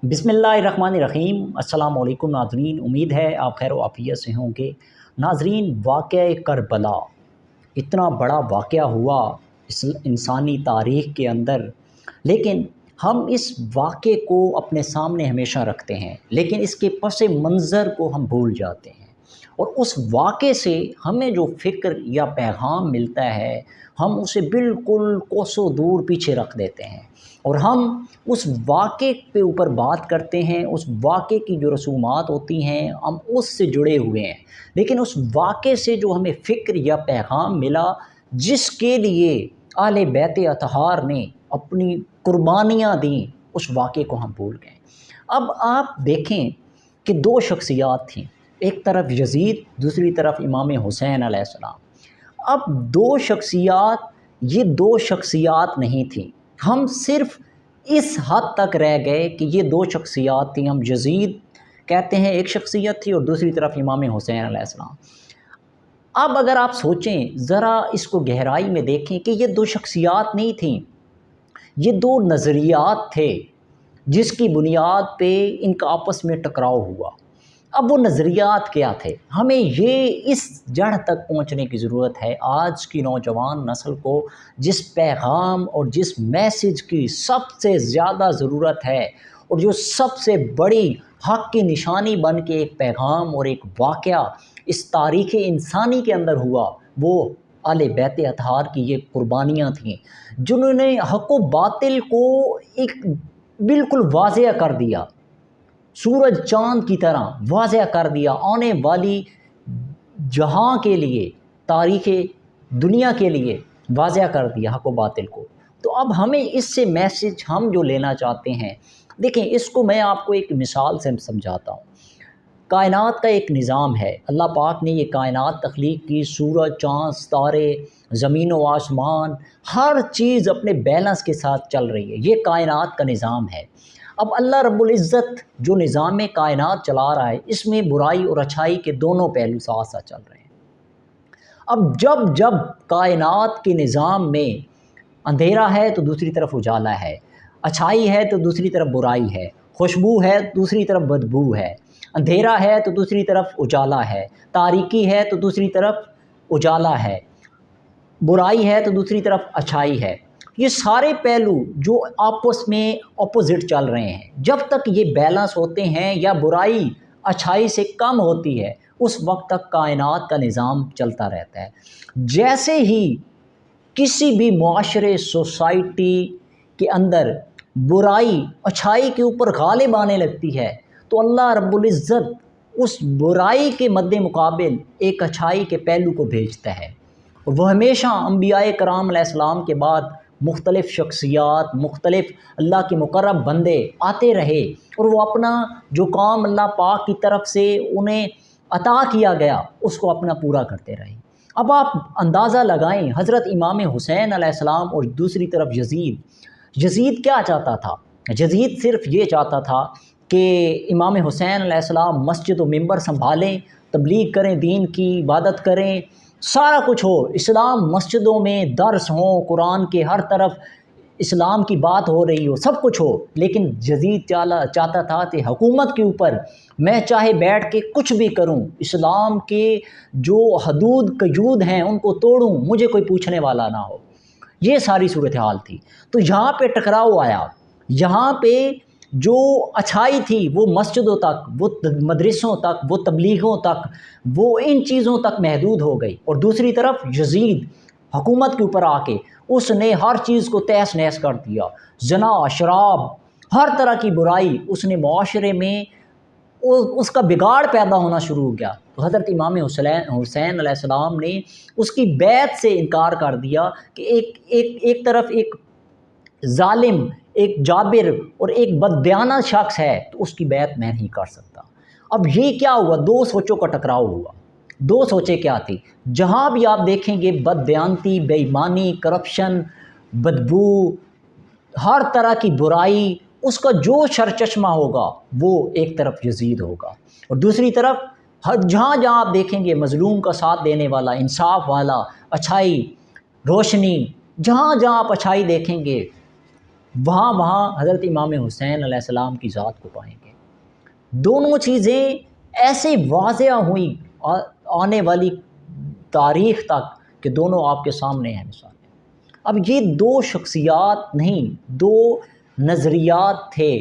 बिस्मिल्लाहिर्रहमानिर्रहीम। अस्सलाम वालेकुम नाज़रीन, उम्मीद है आप खैर आफियत से होंगे। नाज़रीन, वाक़या करबला इतना बड़ा वाक़या हुआ इस इंसानी तारीख़ के अंदर, लेकिन हम इस वाक़े को अपने सामने हमेशा रखते हैं, लेकिन इसके पस मंज़र को हम भूल जाते हैं। और उस वाक़े से हमें जो फ़िक्र या पैगाम मिलता है, हम उसे बिल्कुल कोसों दूर पीछे रख देते हैं और हम उस वाक़े पे ऊपर बात करते हैं। उस वाक़े की जो रसूमात होती हैं हम उससे जुड़े हुए हैं, लेकिन उस वाक़े से जो हमें फ़िक्र या पैगाम मिला, जिसके लिए आले बैत अतहार ने अपनी कुर्बानियाँ दी, उस वाक़े को हम भूल गए। अब आप देखें कि दो शख्सियात थीं, एक तरफ यज़ीद, दूसरी तरफ इमाम हुसैन अलैहिस्सलाम। अब ये दो शख्सियात नहीं थीं। हम सिर्फ़ इस हद तक रह गए कि ये दो शख्सियात थीं। हम यज़ीद कहते हैं एक शख्सियत थी और दूसरी तरफ इमाम हुसैन अलैहिस्सलाम। अब अगर आप सोचें, ज़रा इसको गहराई में देखें कि ये दो शख्सियात नहीं थीं, ये दो नज़रियात थे जिसकी बुनियाद पे इनका आपस में टकराव हुआ। अब वो नज़रियात क्या थे, हमें ये इस जड़ तक पहुंचने की ज़रूरत है। आज की नौजवान नस्ल को जिस पैगाम और जिस मैसेज की सबसे ज़्यादा ज़रूरत है और जो सबसे बड़ी हक़ की निशानी बन के एक पैगाम और एक वाक़या इस तारीख़ इंसानी के अंदर हुआ, वो आले बैत अतहार की ये कुर्बानियाँ थीं, जिन्होंने हक़ व बातिल को एक बिल्कुल वाज़ेह कर दिया, सूरज चाँद की तरह वाज़ेह कर दिया, आने वाली जहां के लिए, तारीख़ दुनिया के लिए वाज़ेह कर दिया हक़ व बातिल को। तो अब हमें इससे मैसेज हम जो लेना चाहते हैं, देखें, इसको मैं आपको एक मिसाल से समझाता हूँ। कायनात का एक निज़ाम है, अल्लाह पाक ने ये कायनात तख्लीक की, सूरज, चाँद, तारे, ज़मीन व आसमान, हर चीज़ अपने बैलेंस के साथ चल रही है। ये कायनात का निज़ाम है। अब अल्लाह रब्बुल इज़्ज़त जो निज़ाम कायनात चला रहा है, इसमें बुराई और अच्छाई के दोनों पहलू साथ साथ चल रहे हैं। अब जब जब कायनात के निज़ाम में अंधेरा है तो दूसरी तरफ उजाला है, अच्छाई है तो दूसरी तरफ बुराई है, खुशबू है दूसरी तरफ बदबू है, अंधेरा है तो दूसरी तरफ उजाला है, तारीकी है तो दूसरी तरफ उजाला है, बुराई है तो दूसरी तरफ अच्छाई है। ये सारे पहलू जो आपस में अपोजिट चल रहे हैं, जब तक ये बैलेंस होते हैं या बुराई अच्छाई से कम होती है, उस वक्त तक कायनात का निज़ाम चलता रहता है। जैसे ही किसी भी मुआशरे, सोसाइटी के अंदर बुराई अच्छाई के ऊपर गालिब आने लगती है, तो अल्लाह रब्बुल इज़्ज़त उस बुराई के मद्दे मुकाबिल एक अच्छाई के पहलू को भेजता है। और वह हमेशा अंबियाए कराम अलैहिस्सलाम के बाद मुख्तलिफ़ शख्सियात, मुख्तलिफ़ अल्लाह के मुकर्रब बंदे आते रहे और वो अपना जो काम अल्लाह पाक की तरफ से उन्हें अता किया गया, उसको अपना पूरा करते रहे। अब आप अंदाज़ा लगाएं, हज़रत इमाम हुसैन अलैहिस्सलाम और दूसरी तरफ यज़ीद क्या चाहता था? यज़ीद सिर्फ़ ये चाहता था कि इमाम हुसैन अलैहिस्सलाम मस्जिद व मिंबर संभालें, तबलीग करें, दीन की इबादत करें, सारा कुछ हो, इस्लाम मस्जिदों में दर्स हो, कुरान के हर तरफ इस्लाम की बात हो रही हो, सब कुछ हो। लेकिन यज़ीद चाहता था कि हुकूमत के ऊपर मैं चाहे बैठ के कुछ भी करूं, इस्लाम के जो हदूद कयूद हैं उनको तोड़ूं, मुझे कोई पूछने वाला ना हो। ये सारी सूरत हाल थी। तो यहाँ पे टकराव आया, यहाँ पे जो अच्छाई थी वो मस्जिदों तक, वो मदरसों तक, वो तबलीगों तक, वो इन चीज़ों तक महदूद हो गई। और दूसरी तरफ यज़ीद हुकूमत के ऊपर आके उसने हर चीज़ को तहस नहस कर दिया। जना, शराब, हर तरह की बुराई उसने मुआशरे में उसका बिगाड़ पैदा होना शुरू हो गया। तो हज़रत इमाम हुसैन अलैहिस्सलाम ने उसकी बैत से इनकार कर दिया कि एक तरफ एक जालिम, एक जाबिर और एक बददियाना शख्स है, तो उसकी बैत मैं नहीं कर सकता। अब ये क्या हुआ? दो सोचों का टकराव हुआ। दो सोचें क्या थी? जहाँ भी आप देखेंगे बददियानती, बेईमानी, करप्शन, बदबू, हर तरह की बुराई, उसका जो सरचश्मा होगा वो एक तरफ यज़ीद होगा और दूसरी तरफ जहाँ जहाँ आप देखेंगे मज़लूम का साथ देने वाला, इंसाफ वाला, अच्छाई, रोशनी, जहाँ जहाँ आप अच्छाई देखेंगे وہاں حضرت امام حسین علیہ السلام کی ذات کو پائیں گے۔ دونوں چیزیں ایسے واضح ہوئیں آنے والی تاریخ تک کہ دونوں آپ کے سامنے ہیں مثال۔ اب یہ دو شخصیات نہیں، دو نظریات تھے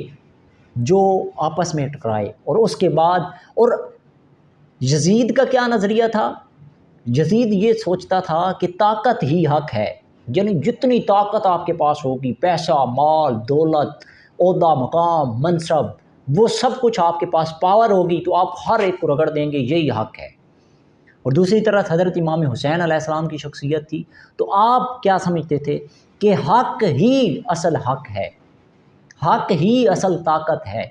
جو آپس میں ٹکرائے، اور اس کے بعد اور یزید کا کیا نظریہ تھا؟ یزید یہ سوچتا تھا کہ طاقت ہی حق ہے، یعنی جتنی طاقت آپ کے پاس ہوگی، پیسہ، مال، دولت، عہدہ، مقام، منصب، وہ سب کچھ آپ کے پاس پاور ہوگی تو آپ ہر ایک کو رگڑ دیں گے، یہی حق ہے۔ اور دوسری طرف حضرت امام حسین علیہ السلام کی شخصیت تھی، تو آپ کیا سمجھتے تھے کہ حق ہی اصل حق ہے، حق ہی اصل طاقت ہے۔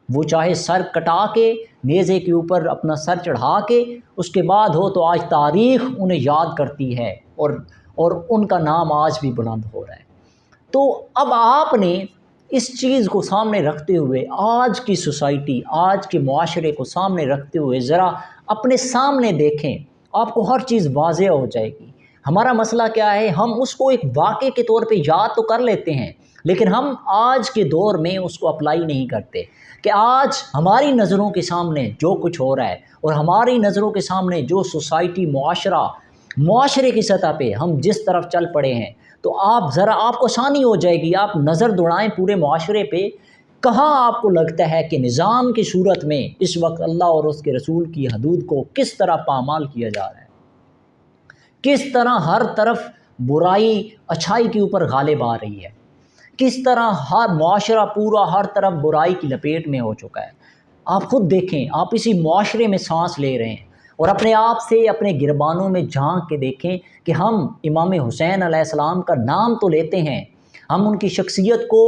وہ چاہے سر کٹا کے نیزے کے اوپر اپنا سر چڑھا کے اس کے بعد ہو تو آج تاریخ انہیں یاد کرتی ہے، اور ان کا نام آج بھی بلند ہو رہا ہے۔ تو اب آپ نے اس چیز کو سامنے رکھتے ہوئے آج کی سوسائٹی، آج کے معاشرے کو سامنے رکھتے ہوئے ذرا اپنے سامنے دیکھیں، آپ کو ہر چیز واضح ہو جائے گی۔ ہمارا مسئلہ کیا ہے؟ ہم اس کو ایک واقعے کے طور پہ یاد تو کر لیتے ہیں، لیکن ہم آج کے دور میں اس کو اپلائی نہیں کرتے کہ آج ہماری نظروں کے سامنے جو کچھ ہو رہا ہے اور ہماری نظروں کے سامنے جو سوسائٹی، معاشرے کی سطح پہ ہم جس طرف چل پڑے ہیں، تو آپ کو آسانی ہو جائے گی، آپ نظر دوڑائیں پورے معاشرے پہ، کہاں آپ کو لگتا ہے کہ نظام کی صورت میں اس وقت اللہ اور اس کے رسول کی حدود کو کس طرح پامال کیا جا رہا ہے، کس طرح ہر طرف برائی اچھائی کے اوپر غالب آ رہی ہے، کس طرح ہر معاشرہ پورا ہر طرف برائی کی لپیٹ میں ہو چکا ہے۔ آپ خود دیکھیں، آپ اسی معاشرے میں سانس لے رہے ہیں، اور اپنے آپ سے اپنے گربانوں میں جھانک کے دیکھیں کہ ہم امام حسین علیہ السلام کا نام تو لیتے ہیں، ہم ان کی شخصیت کو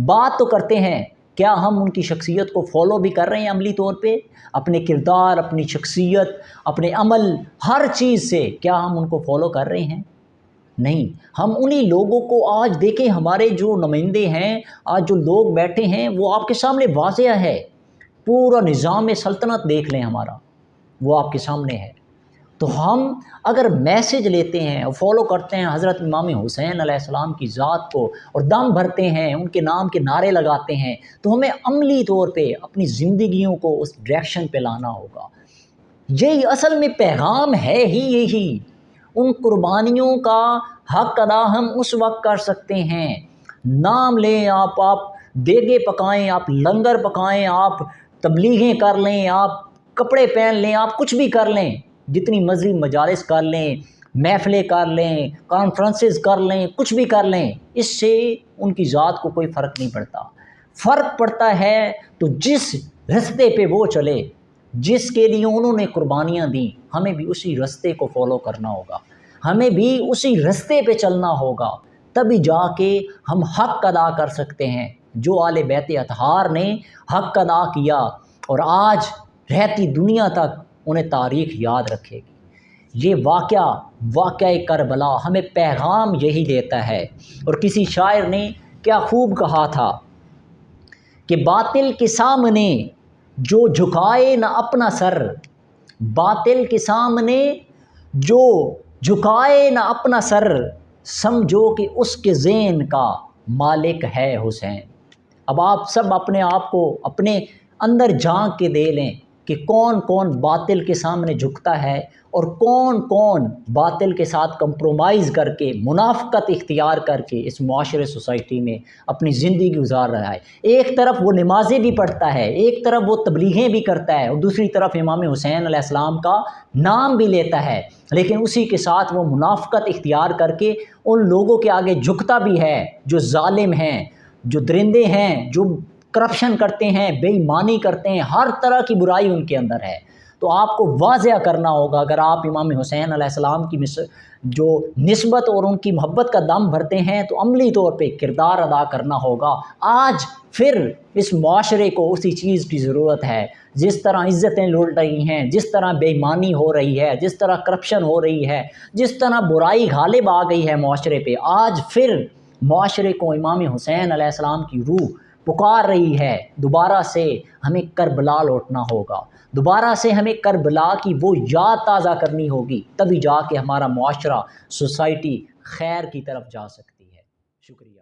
بات تو کرتے ہیں، کیا ہم ان کی شخصیت کو فالو بھی کر رہے ہیں عملی طور پہ؟ اپنے کردار، اپنی شخصیت، اپنے عمل، ہر چیز سے کیا ہم ان کو فالو کر رہے ہیں؟ نہیں۔ ہم انہی لوگوں کو آج دیکھیں، ہمارے جو نمائندے ہیں، آج جو لوگ بیٹھے ہیں، وہ آپ کے سامنے واضح ہے، پورا نظام سلطنت دیکھ لیں ہمارا، وہ آپ کے سامنے ہے۔ تو ہم اگر میسج لیتے ہیں اور فالو کرتے ہیں حضرت امام حسین علیہ السلام کی ذات کو اور دم بھرتے ہیں، ان کے نام کے نعرے لگاتے ہیں، تو ہمیں عملی طور پہ اپنی زندگیوں کو اس ڈائریکشن پہ لانا ہوگا۔ یہی اصل میں پیغام ہے ہی یہی۔ ان قربانیوں کا حق ادا ہم اس وقت کر سکتے ہیں، نام لیں آپ دیگے پکائیں، آپ لنگر پکائیں، آپ تبلیغیں کر لیں، آپ کپڑے پہن لیں، آپ کچھ بھی کر لیں، جتنی مرضی مجالس کر لیں، محفلیں کر لیں، کانفرنسز کر لیں، کچھ بھی کر لیں، اس سے ان کی ذات کو کوئی فرق نہیں پڑتا۔ فرق پڑتا ہے تو جس رستے پہ وہ چلے، جس کے لیے انہوں نے قربانیاں دیں، ہمیں بھی اسی رستے کو فالو کرنا ہوگا، ہمیں بھی اسی رستے پہ چلنا ہوگا، تبھی جا کے ہم حق ادا کر سکتے ہیں جو آل بیت اطہار نے حق ادا کیا، اور آج رہتی دنیا تک انہیں تاریخ یاد رکھے گی۔ یہ واقعہ کربلا ہمیں پیغام یہی دیتا ہے۔ اور کسی شاعر نے کیا خوب کہا تھا کہ باطل کے سامنے جو جھکائے نہ اپنا سر، باطل کے سامنے جو جھکائے نہ اپنا سر، سمجھو کہ اس کے ذہن کا مالک ہے حسین۔ اب آپ سب اپنے آپ کو اپنے اندر جھانک کے دے لیں کہ کون کون باطل کے سامنے جھکتا ہے اور کون کون باطل کے ساتھ کمپرومائز کر کے، منافقت اختیار کر کے اس معاشرے سوسائٹی میں اپنی زندگی گزار رہا ہے۔ ایک طرف وہ نمازیں بھی پڑھتا ہے، ایک طرف وہ تبلیغیں بھی کرتا ہے، اور دوسری طرف امام حسین علیہ السلام کا نام بھی لیتا ہے، لیکن اسی کے ساتھ وہ منافقت اختیار کر کے ان لوگوں کے آگے جھکتا بھی ہے جو ظالم ہیں، جو درندے ہیں، جو کرپشن کرتے ہیں، بے ایمانی کرتے ہیں، ہر طرح کی برائی ان کے اندر ہے۔ تو آپ کو واضح کرنا ہوگا، اگر آپ امام حسین علیہ السلام کی جو نسبت اور ان کی محبت کا دم بھرتے ہیں، تو عملی طور پہ کردار ادا کرنا ہوگا۔ آج پھر اس معاشرے کو اسی چیز کی ضرورت ہے، جس طرح عزتیں لوٹ رہی ہیں، جس طرح بے ایمانی ہو رہی ہے، جس طرح کرپشن ہو رہی ہے، جس طرح برائی غالب آ گئی ہے معاشرے پہ، آج پھر معاشرے کو امام حسین علیہ السلام کی روح پکار رہی ہے۔ دوبارہ سے ہمیں کربلا لوٹنا ہوگا، دوبارہ سے ہمیں کربلا کی وہ یاد تازہ کرنی ہوگی، تبھی جا کے ہمارا معاشرہ، سوسائٹی خیر کی طرف جا سکتی ہے۔ شکریہ۔